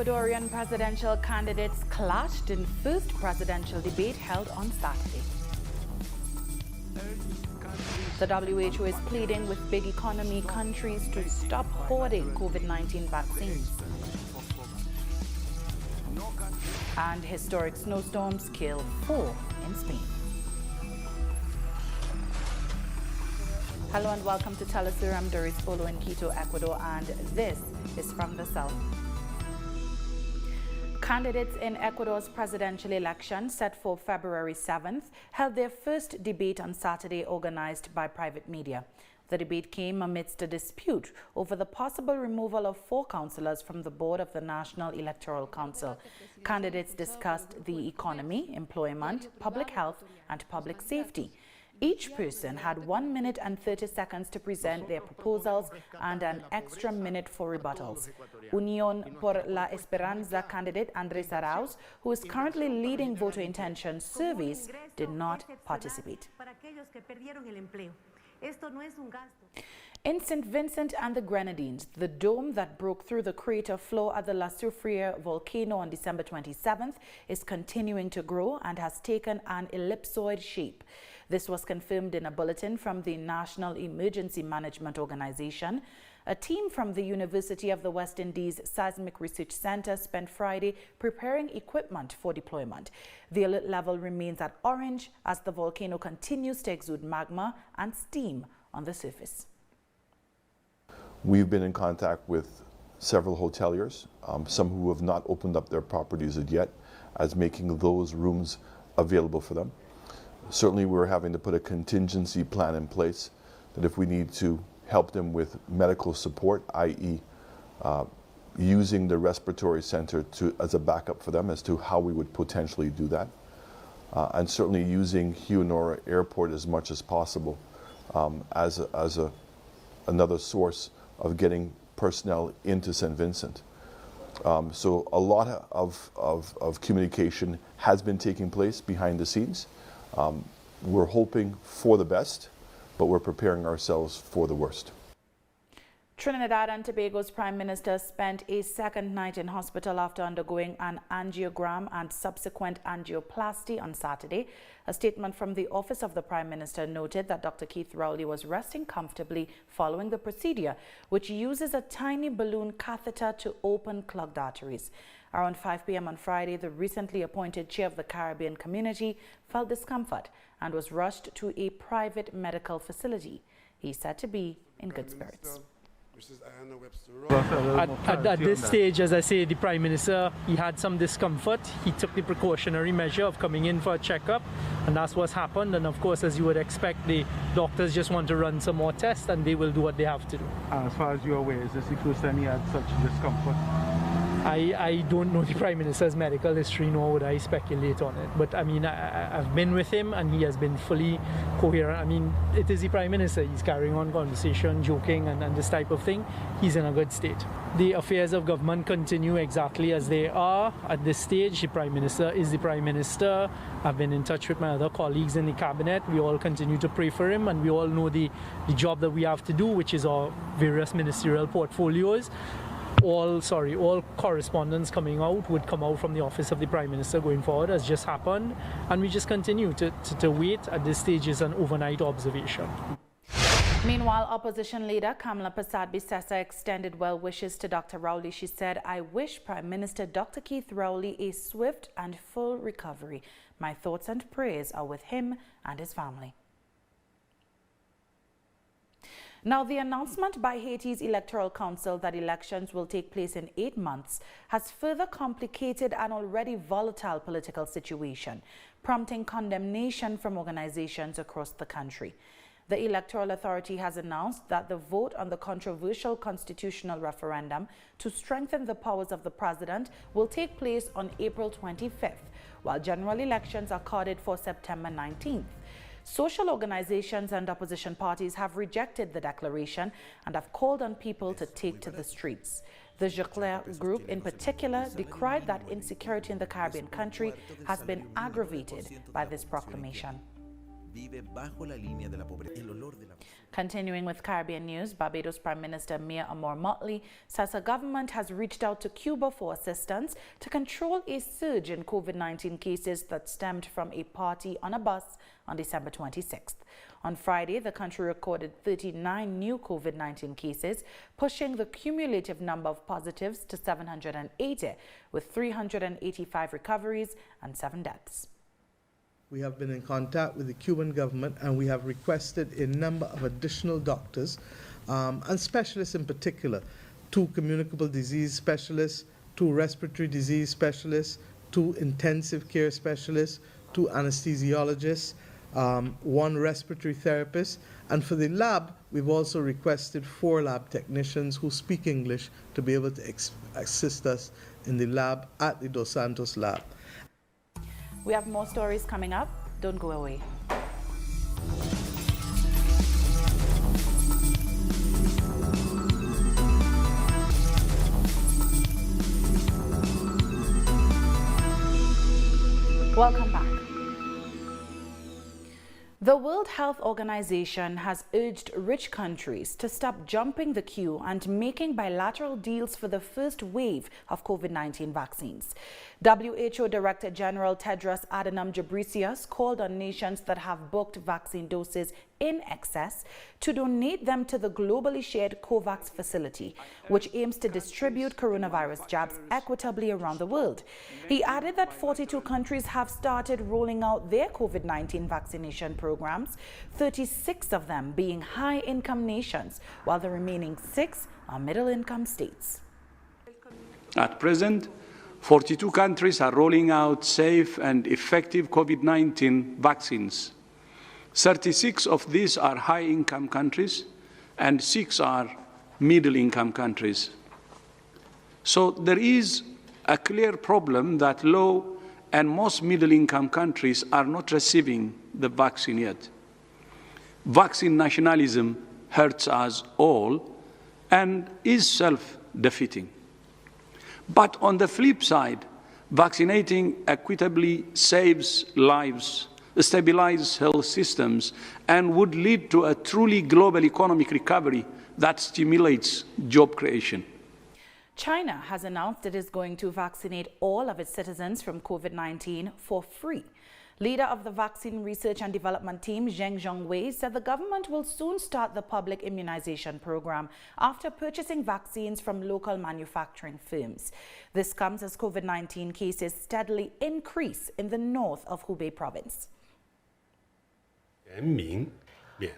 Ecuadorian presidential candidates clashed in first presidential debate held on Saturday. The WHO is pleading with big economy countries to stop hoarding COVID-19 vaccines. And historic snowstorms kill 4 in Spain. Hello and welcome to teleSUR. I'm Doris Polo in Quito, Ecuador, and this is from the South. Candidates in Ecuador's presidential election set for February 7th held their first debate on Saturday, organized by private media. The debate came amidst a dispute over the possible removal of 4 councillors from the board of the National Electoral Council. Candidates discussed the economy, employment, public health, and public safety. Each person had 1 minute and 30 seconds to present their proposals and an extra minute for rebuttals. Unión por la Esperanza candidate Andrés Arauz, who is currently leading voter intention surveys, did not participate. In St. Vincent and the Grenadines, the dome that broke through the crater floor at the La Soufriere volcano on December 27th is continuing to grow and has taken an ellipsoid shape. This was confirmed in a bulletin from the National Emergency Management Organization. A team from the University of the West Indies Seismic Research Center spent Friday preparing equipment for deployment. The alert level remains at orange as the volcano continues to exude magma and steam on the surface. We've been in contact with several hoteliers, some who have not opened up their properties as yet, as making those rooms available for them. Certainly we're having to put a contingency plan in place that if we need to help them with medical support, i.e. Using the respiratory center as a backup for them as to how we would potentially do that. And certainly using Huanora Airport as much as possible as another source of getting personnel into St. Vincent. So a lot of communication has been taking place behind the scenes. We're hoping for the best, but we're preparing ourselves for the worst. Trinidad and Tobago's Prime Minister spent a second night in hospital after undergoing an angiogram and subsequent angioplasty on Saturday. A statement from the Office of the Prime Minister noted that Dr. Keith Rowley was resting comfortably following the procedure, which uses a tiny balloon catheter to open clogged arteries. Around 5 p.m. on Friday, the recently appointed chair of the Caribbean community felt discomfort and was rushed to a private medical facility. He's said to be in good spirits. At this stage, as I say, the Prime Minister, he had some discomfort. He took the precautionary measure of coming in for a checkup, and that's what's happened. And of course, as you would expect, the doctors just want to run some more tests, and they will do what they have to do. As far as you're aware, is this the first time he had such discomfort? I don't know the Prime Minister's medical history, nor would I speculate on it. But I mean, I've been with him and he has been fully coherent. I mean, it is the Prime Minister. He's carrying on conversation, joking and this type of thing. He's in a good state. The affairs of government continue exactly as they are at this stage. The Prime Minister is the Prime Minister. I've been in touch with my other colleagues in the cabinet. We all continue to pray for him, and we all know the job that we have to do, which is our various ministerial portfolios. All correspondence coming out would come out from the Office of the Prime Minister going forward, as just happened, and we just continue to wait. At this stage is an overnight observation. Meanwhile, opposition leader Kamala Persad-Bissessar extended well wishes to Dr. Rowley. She said, "I wish Prime Minister Dr. Keith Rowley a swift and full recovery. My thoughts and prayers are with him and his family." Now, the announcement by Haiti's Electoral Council that elections will take place in 8 months has further complicated an already volatile political situation, prompting condemnation from organizations across the country. The Electoral Authority has announced that the vote on the controversial constitutional referendum to strengthen the powers of the president will take place on April 25th, while general elections are carded for September 19th. Social organizations and opposition parties have rejected the declaration and have called on people to take to the streets. The Jaclaire group in particular decried that insecurity in the Caribbean country has been aggravated by this proclamation. Continuing with Caribbean news, Barbados Prime Minister Mia Amor Motley says her government has reached out to Cuba for assistance to control a surge in COVID-19 cases that stemmed from a party on a bus on December 26th. On Friday, the country recorded 39 new COVID-19 cases, pushing the cumulative number of positives to 780, with 385 recoveries and 7 deaths. We have been in contact with the Cuban government and we have requested a number of additional doctors and specialists in particular, 2 communicable disease specialists, 2 respiratory disease specialists, 2 intensive care specialists, 2 anesthesiologists, 1 respiratory therapist, and for the lab, we've also requested 4 lab technicians who speak English to be able to assist us in the lab at the Dos Santos lab. We have more stories coming up. Don't go away. Welcome back. The World Health Organization has urged rich countries to stop jumping the queue and making bilateral deals for the first wave of COVID-19 vaccines. WHO Director General Tedros Adhanom Ghebreyesus called on nations that have booked vaccine doses in excess to donate them to the globally shared COVAX facility, which aims to distribute coronavirus jabs equitably around the world. He added that 42 countries have started rolling out their COVID-19 vaccination programs, 36 of them being high-income nations, while the remaining 6 are middle-income states. At present, 42 countries are rolling out safe and effective COVID-19 vaccines. 36 of these are high-income countries and 6 are middle-income countries. So there is a clear problem that low and most middle-income countries are not receiving the vaccine yet. Vaccine nationalism hurts us all and is self-defeating. But on the flip side, vaccinating equitably saves lives, stabilizes health systems, and would lead to a truly global economic recovery that stimulates job creation. China has announced it is going to vaccinate all of its citizens from COVID-19 for free. Leader of the Vaccine Research and Development Team, Zheng Zhongwei, said the government will soon start the public immunization program after purchasing vaccines from local manufacturing firms. This comes as COVID-19 cases steadily increase in the north of Hubei province.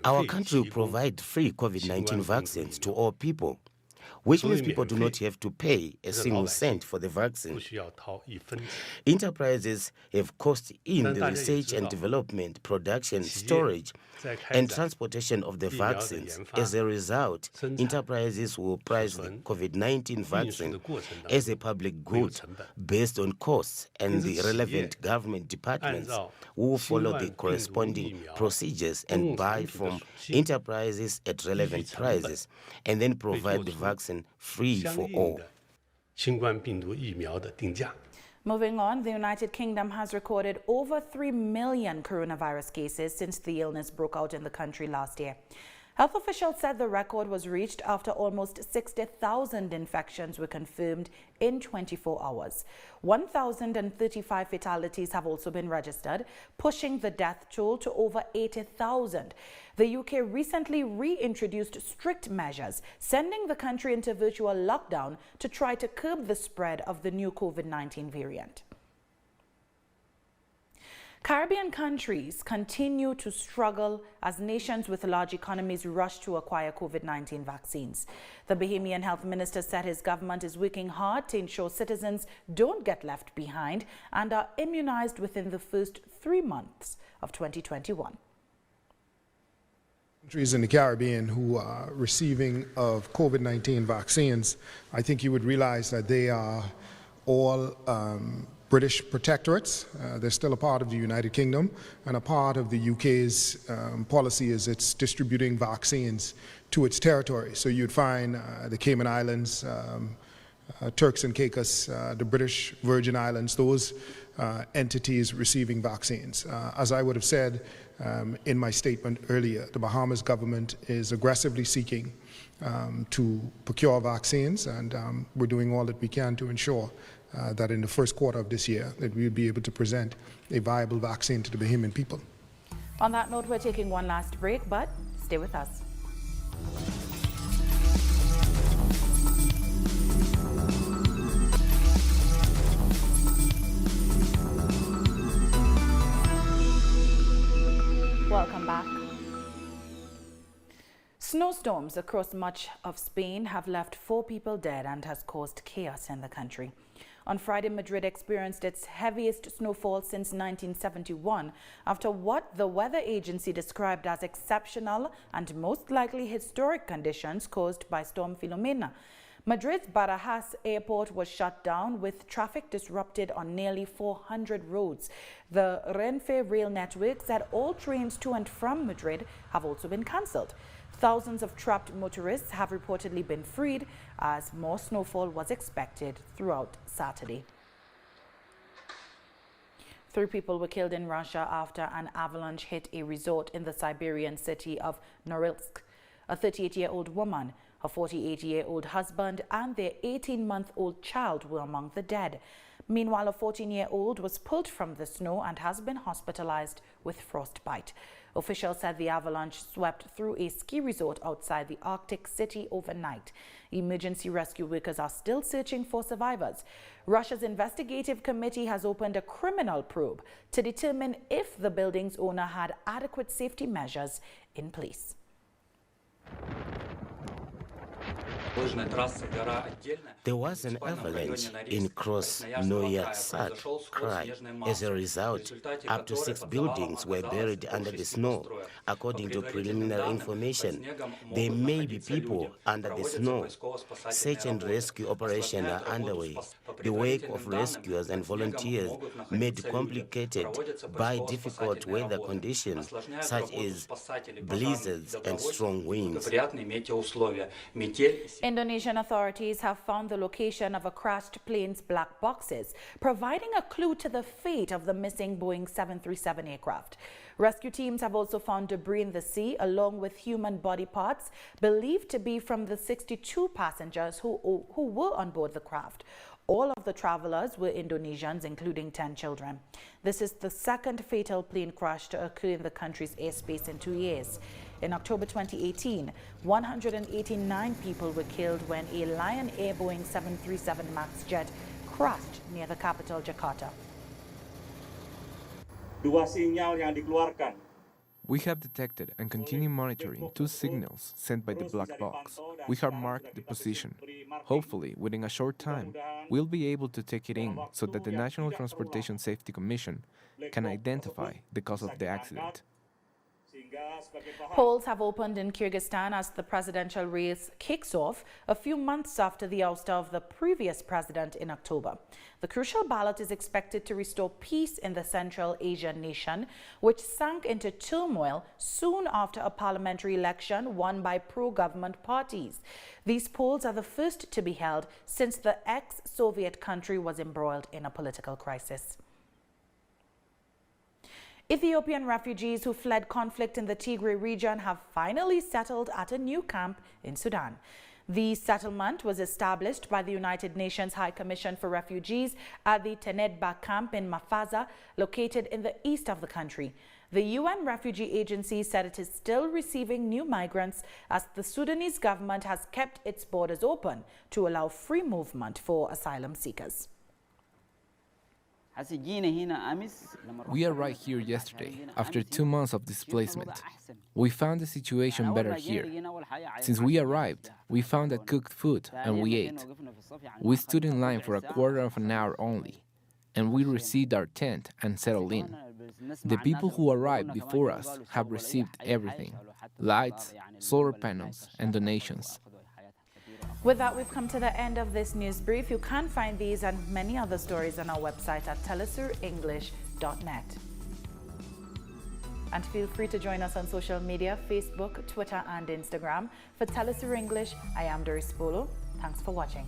Our country will provide free COVID-19 vaccines to all people, which means people do not have to pay a single cent for the vaccine. Enterprises have cost in the research and development, production, storage, and transportation of the vaccines. As a result, enterprises will price the COVID-19 vaccine as a public good based on costs, and the relevant government departments will follow the corresponding procedures and buy from enterprises at relevant prices and then provide the vaccine free for all. Moving on, the United Kingdom has recorded over 3 million coronavirus cases since the illness broke out in the country last year. Health officials said the record was reached after almost 60,000 infections were confirmed in 24 hours. 1,035 fatalities have also been registered, pushing the death toll to over 80,000. The UK recently reintroduced strict measures, sending the country into virtual lockdown to try to curb the spread of the new COVID-19 variant. Caribbean countries continue to struggle as nations with large economies rush to acquire COVID-19 vaccines. The Bahamian health minister said his government is working hard to ensure citizens don't get left behind and are immunized within the first 3 months of 2021. Countries in the Caribbean who are receiving of COVID-19 vaccines, I think you would realize that they are all British protectorates. They're still a part of the United Kingdom, and a part of the UK's policy is it's distributing vaccines to its territory. So you'd find the Cayman Islands, Turks and Caicos, the British Virgin Islands, those entities receiving vaccines. As I would have said in my statement earlier, the Bahamas government is aggressively seeking to procure vaccines, and we're doing all that we can to ensure that in the first quarter of this year that we'll be able to present a viable vaccine to the Bahamian people. On that note, we're taking one last break, but stay with us. Welcome back. Snowstorms across much of Spain have left 4 people dead and has caused chaos in the country. On Friday, Madrid experienced its heaviest snowfall since 1971 after what the weather agency described as exceptional and most likely historic conditions caused by Storm Filomena. Madrid's Barajas airport was shut down with traffic disrupted on nearly 400 roads. The Renfe rail network said all trains to and from Madrid have also been cancelled. Thousands of trapped motorists have reportedly been freed as more snowfall was expected throughout Saturday. 3 people were killed in Russia after an avalanche hit a resort in the Siberian city of Norilsk. A 38-year-old woman, her 48-year-old husband and their 18-month-old child were among the dead. Meanwhile, a 14-year-old was pulled from the snow and has been hospitalized with frostbite. Officials said the avalanche swept through a ski resort outside the Arctic city overnight. Emergency rescue workers are still searching for survivors. Russia's investigative committee has opened a criminal probe to determine if the building's owner had adequate safety measures in place. There was an avalanche in Krasnoyarsk Krai. As a result, up to 6 buildings were buried under the snow. According to preliminary information, there may be people under the snow. Search and rescue operations are underway. The work of rescuers and volunteers made complicated by difficult weather conditions such as blizzards and strong winds. Indonesian authorities have found the location of a crashed plane's black boxes, providing a clue to the fate of the missing Boeing 737 aircraft. Rescue teams have also found debris in the sea, along with human body parts believed to be from the 62 passengers who were on board the craft. All of the travelers were Indonesians, including 10 children. This is the second fatal plane crash to occur in the country's airspace in 2 years. In October 2018, 189 people were killed when a Lion Air Boeing 737 MAX jet crashed near the capital, Jakarta. We have detected and continue monitoring 2 signals sent by the black box. We have marked the position. Hopefully, within a short time, we'll be able to take it in so that the National Transportation Safety Commission can identify the cause of the accident. Polls have opened in Kyrgyzstan as the presidential race kicks off a few months after the ouster of the previous president in October. The crucial ballot is expected to restore peace in the Central Asian nation, which sank into turmoil soon after a parliamentary election won by pro-government parties. These polls are the first to be held since the ex-Soviet country was embroiled in a political crisis. Ethiopian refugees who fled conflict in the Tigray region have finally settled at a new camp in Sudan. The settlement was established by the United Nations High Commission for Refugees at the Tenedba camp in Mafaza, located in the east of the country. The UN Refugee Agency said it is still receiving new migrants as the Sudanese government has kept its borders open to allow free movement for asylum seekers. We arrived here yesterday, after 2 months of displacement. We found the situation better here. Since we arrived, we found cooked food and we ate. We stood in line for a quarter of an hour only, and we received our tent and settled in. The people who arrived before us have received everything: lights, solar panels, and donations. With that, we've come to the end of this news brief. You can find these and many other stories on our website at telesurenglish.net. And feel free to join us on social media, Facebook, Twitter, and Instagram. For TeleSUR English, I am Doris Bolo. Thanks for watching.